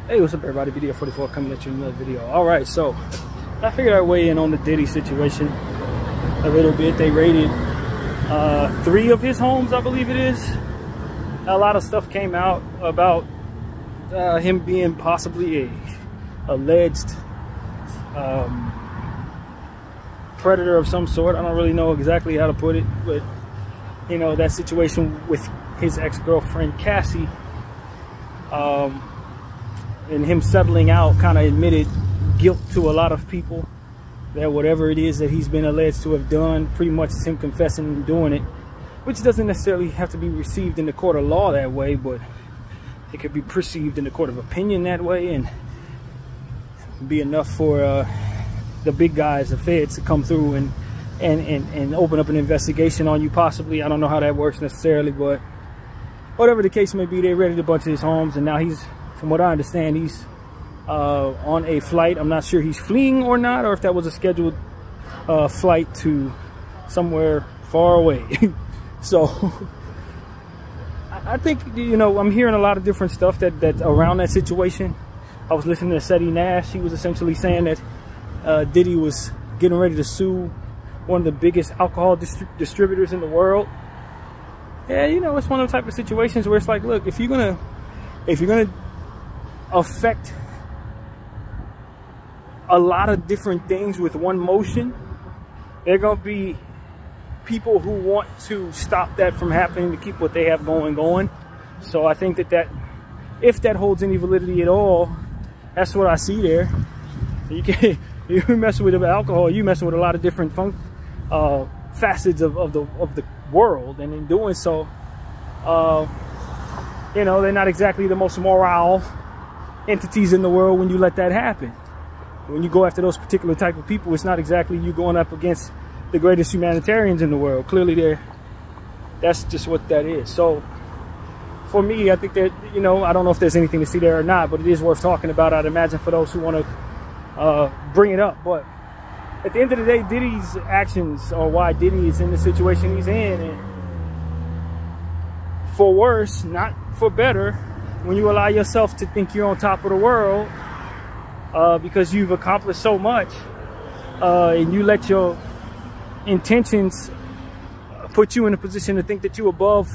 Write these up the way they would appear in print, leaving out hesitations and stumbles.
Hey, what's up everybody, BDF 44 coming at you in another video. Alright, so I figured I'd weigh in on the Diddy situation a little bit. They raided 3 of his homes, I believe it is. A lot of stuff came out about him being possibly a alleged predator of some sort. I don't really know exactly how to put it, but you know, that situation with his ex-girlfriend Cassie, and him settling out kind of admitted guilt to a lot of people, that whatever it is that he's been alleged to have done pretty much is him confessing and doing it, which doesn't necessarily have to be received in the court of law that way, but it could be perceived in the court of opinion that way and be enough for the big guys, the feds, to come through and open up an investigation on you possibly. I don't know how that works necessarily, but whatever the case may be, they raided a bunch of his homes, and now he's, from what I understand, he's on a flight. I'm not sure he's fleeing or not, or if that was a scheduled flight to somewhere far away. So I think, you know, I'm hearing a lot of different stuff that's around that situation. I was listening to Seti Nash. He was essentially saying that Diddy was getting ready to sue one of the biggest alcohol distributors in the world. Yeah, you know, it's one of the type of situations where it's like, look, if you're gonna affect a lot of different things with one motion, there are gonna be people who want to stop that from happening, to keep what they have going. So I think that if that holds any validity at all, that's what I see there. You messing with alcohol, you messing with a lot of different facets of the world, and in doing so, you know, they're not exactly the most moral entities in the world when you let that happen. When you go after those particular type of people, it's not exactly you going up against the greatest humanitarians in the world. Clearly, that's just what that is. So for me, I think that, you know, I don't know if there's anything to see there or not, but it is worth talking about, I'd imagine, for those who want to bring it up. But at the end of the day, Diddy's actions are why Diddy is in the situation he's in, and for worse, not for better, when you allow yourself to think you're on top of the world because you've accomplished so much, and you let your intentions put you in a position to think that you're above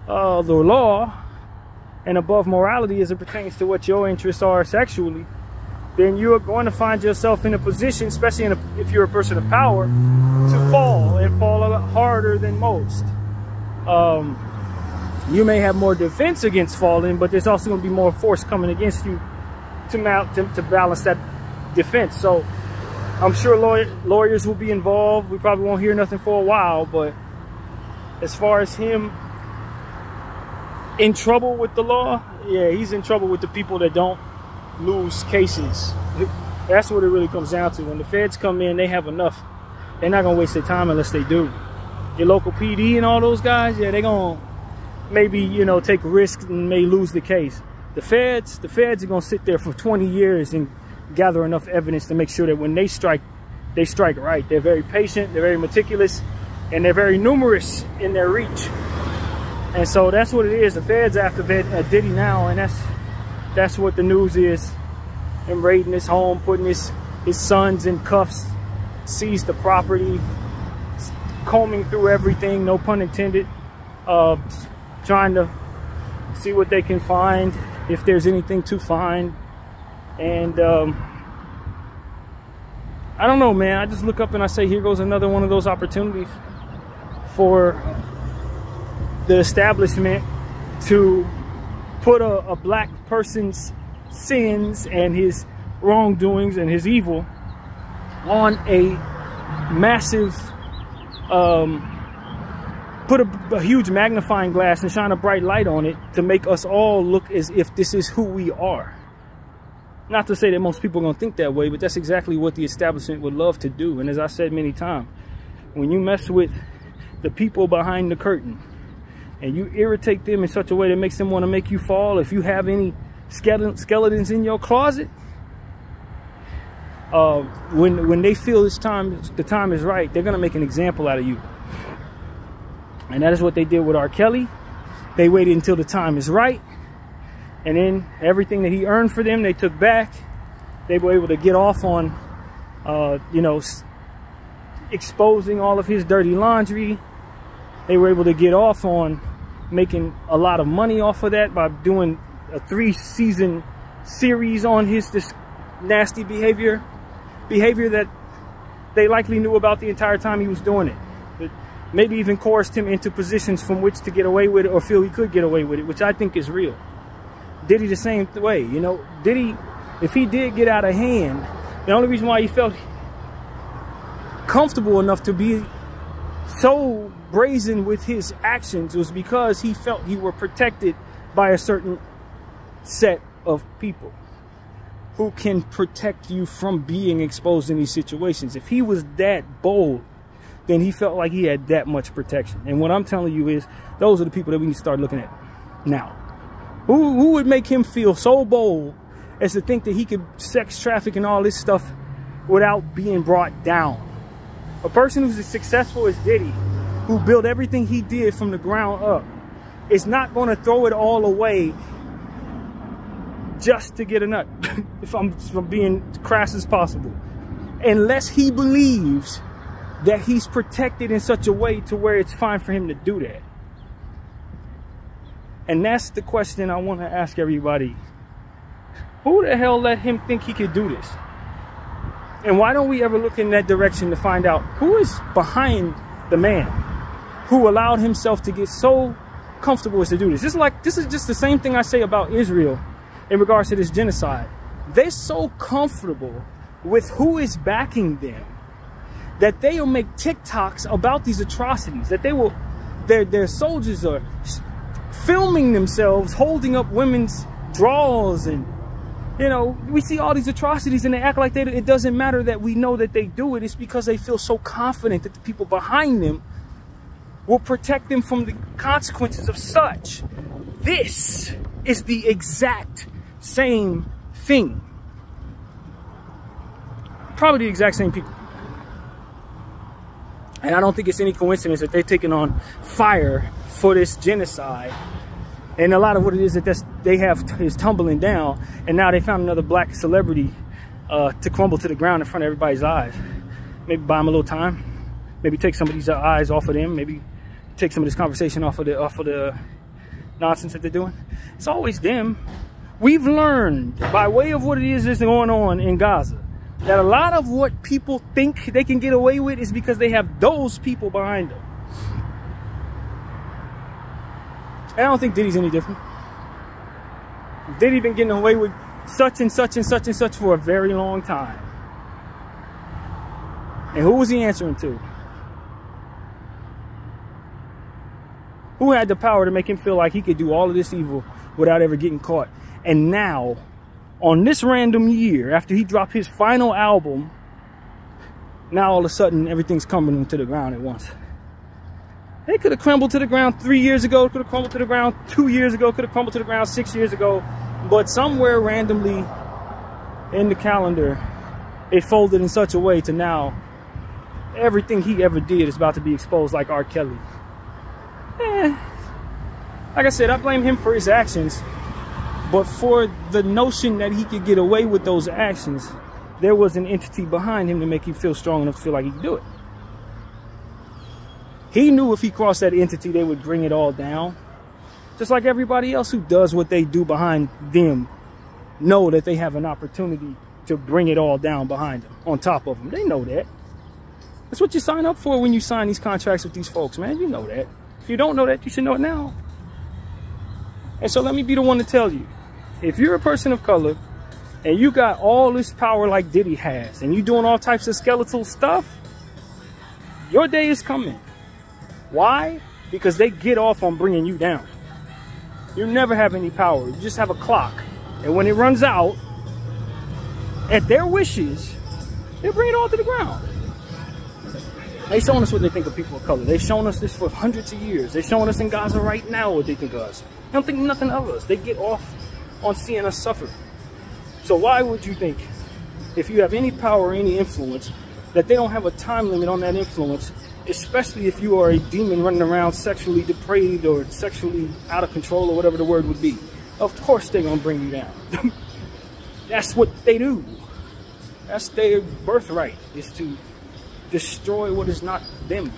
the law and above morality as it pertains to what your interests are sexually, then you are going to find yourself in a position, especially if you're a person of power, to fall, and fall a lot harder than most. You may have more defense against falling, but there's also going to be more force coming against you to balance that defense. So I'm sure lawyers will be involved. We probably won't hear nothing for a while, but as far as him in trouble with the law, yeah, he's in trouble with the people that don't lose cases. That's what it really comes down to. When the feds come in, they have enough. They're not gonna waste their time unless they do. Your local PD and all those guys, yeah, they're gonna maybe, you know, take risks and may lose the case. The feds are gonna sit there for 20 years and gather enough evidence to make sure that when they strike right. They're very patient, they're very meticulous, and they're very numerous in their reach. And so that's what it is. The feds after Diddy now, and that's what the news is. Him raiding his home, putting his sons in cuffs, seized the property, combing through everything, no pun intended, trying to see what they can find, if there's anything to find. And I don't know, man. I just look up and I say, here goes another one of those opportunities for the establishment to put a black person's sins and his wrongdoings and his evil on a massive, put a huge magnifying glass and shine a bright light on it to make us all look as if this is who we are. Not to say that most people are going to think that way, but that's exactly what the establishment would love to do. And as I said many times, when you mess with the people behind the curtain and you irritate them in such a way that makes them want to make you fall, if you have any skeletons in your closet, when they feel the time is right, they're going to make an example out of you. And that is what they did with R. Kelly. They waited until the time is right. And then everything that he earned for them, they took back. They were able to get off on, you know, exposing all of his dirty laundry. They were able to get off on making a lot of money off of that by doing a 3-season series on this nasty behavior that they likely knew about the entire time he was doing it. But maybe even coerced him into positions from which to get away with it, or feel he could get away with it, which I think is real. Diddy the same way, you know. Diddy, if he did get out of hand, the only reason why he felt comfortable enough to be so brazen with his actions was because he felt he were protected by a certain set of people who can protect you from being exposed in these situations. If he was that bold, then he felt like he had that much protection. And what I'm telling you is, those are the people that we need to start looking at now. Who would make him feel so bold as to think that he could sex traffic and all this stuff without being brought down? A person who's as successful as Diddy, who built everything he did from the ground up, is not going to throw it all away just to get a nut, if I'm being crass as possible, unless he believes that he's protected in such a way to where it's fine for him to do that. And that's the question I want to ask everybody. Who the hell let him think he could do this? And why don't we ever look in that direction to find out who is behind the man who allowed himself to get so comfortable as to do this? This is just the same thing I say about Israel in regards to this genocide. They're so comfortable with who is backing them that they will make TikToks about these atrocities, that their soldiers are filming themselves holding up women's drawers, and you know, we see all these atrocities and they act like it doesn't matter that we know that they do it. It's because they feel so confident that the people behind them will protect them from the consequences of such. This is the exact same thing. Probably the exact same people. And I don't think it's any coincidence that they're taking on fire for this genocide. And a lot of what it is that they have is tumbling down. And now they found another black celebrity to crumble to the ground in front of everybody's eyes. Maybe buy them a little time. Maybe take some of these eyes off of them. Maybe take some of this conversation off of the nonsense that they're doing. It's always them. We've learned by way of what it is that's going on in Gaza that a lot of what people think they can get away with is because they have those people behind them. And I don't think Diddy's any different. Diddy been getting away with such and such and such and such for a very long time. And who was he answering to? Who had the power to make him feel like he could do all of this evil without ever getting caught? And now, on this random year, after he dropped his final album, now all of a sudden everything's coming to the ground at once. They could have crumbled to the ground 3 years ago, could have crumbled to the ground 2 years ago, could have crumbled to the ground 6 years ago, but somewhere randomly in the calendar, it folded in such a way to now everything he ever did is about to be exposed, like R. Kelly. Like I said, I blame him for his actions, but for the notion that he could get away with those actions, there was an entity behind him to make him feel strong enough to feel like he could do it. He knew if he crossed that entity, they would bring it all down. Just like everybody else who does what they do behind them know that they have an opportunity to bring it all down behind them, on top of them. They know that. That's what you sign up for when you sign these contracts with these folks, man. You know that. If you don't know that, you should know it now. And so let me be the one to tell you, if you're a person of color and you got all this power like Diddy has, and you doing all types of skeletal stuff, your day is coming. Why? Because they get off on bringing you down. You never have any power. You just have a clock. And when it runs out, at their wishes, they bring it all to the ground. They've shown us what they think of people of color. They've shown us this for hundreds of years. They're showing us in Gaza right now what they think of us. They don't think nothing of us. They get off on seeing us suffer. So why would you think, if you have any power or any influence, that they don't have a time limit on that influence, especially if you are a demon running around sexually depraved or sexually out of control or whatever the word would be? Of course they're gonna bring you down. That's what they do. That's their birthright, is to destroy what is not them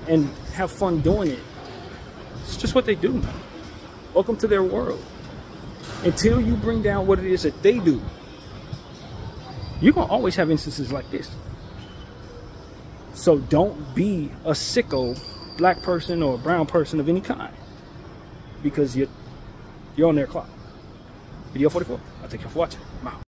and have fun doing it. It's just what they do, man. Welcome to their world. Until you bring down what it is that they do, you're gonna always have instances like this. So don't be a sicko black person or a brown person of any kind, because you're on their clock. Video 44. I'll thank you for watching. I'm out.